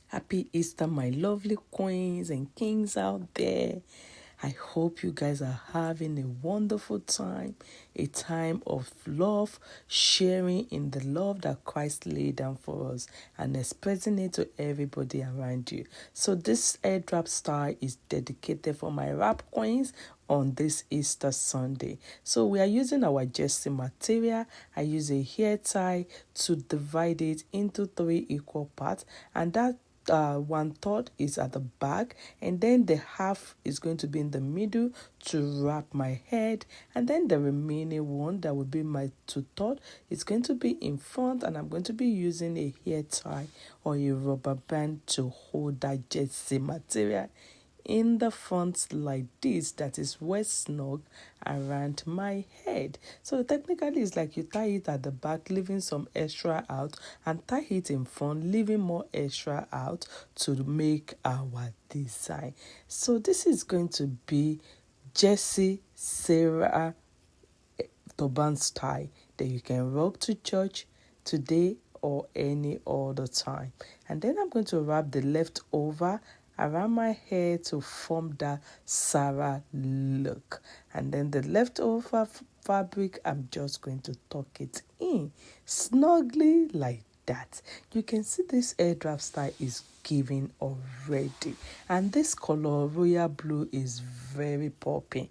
Happy Easter, my lovely queens and kings out there. I hope you guys are having a wonderful time, a time of love, sharing in the love that Christ laid down for us and expressing it to everybody around you. So this airdrop style is dedicated for my rap queens on this Easter Sunday. So we are using our jersey material. I use a hair tie to divide it into 3 equal parts, and that 1/3 is at the back, and then the half is going to be in the middle to wrap my head, and then the remaining one that will be my 2/3 is going to be in front, and I'm going to be using a hair tie or a rubber band to hold that jersey material in the front like this, that is well snug around my head. So technically it's like you tie it at the back, leaving some extra out, and tie it in front, leaving more extra out to make our design. So this is going to be Jesse Sarah Turban style that you can rock to church today or any other time. And then I'm going to wrap the leftover around my hair to form that Sarah look. And then the leftover fabric, I'm just going to tuck it in snugly like that. You can see this airdrop style is giving already, and this color royal blue is very popping,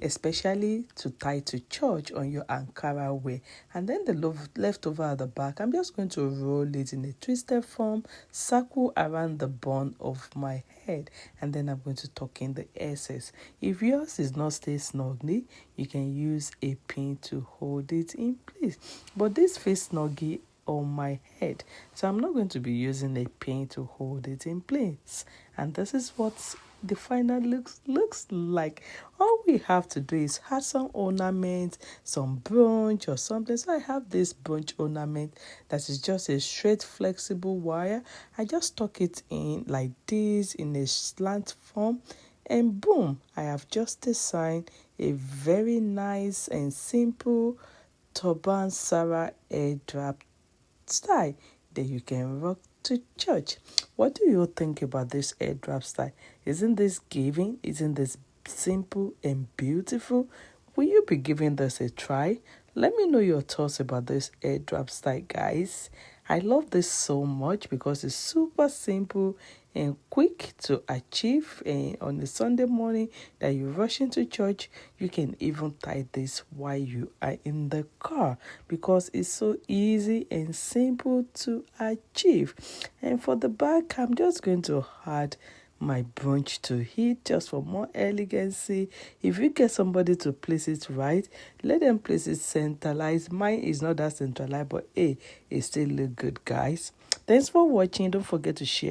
especially to tie to church on your Ankara wear. And then the leftover at the back, I'm just going to roll it in a twisted form, circle around the bun of my head, and then I'm going to tuck in the excess. If yours is not stay snugly, you can use a pin to hold it in place, but this fits snuggy on my head, so I'm not going to be using a pin to hold it in place. And this is what the final looks like. All we have to do is add some ornament, some brooch or something. So I have this brooch ornament that is just a straight flexible wire. I just tuck it in like this in a slant form, and boom, I have just designed a very nice and simple Turban Sarah airdrop style that you can rock to church. What do you think about this airdrop style? Isn't this giving? Isn't this simple and beautiful? Will you be giving this a try? Let me know your thoughts about this airdrop style, guys. I love this so much because it's super simple and quick to achieve. And on a Sunday morning that you rush into church, you can even tie this while you are in the car because it's so easy and simple to achieve. And for the back, I'm just going to add my brooch to it just for more elegancy. If you get somebody to place it right, let them place it centralized. Mine is not that centralized, but hey, it still look good, guys. Thanks for watching. Don't forget to share.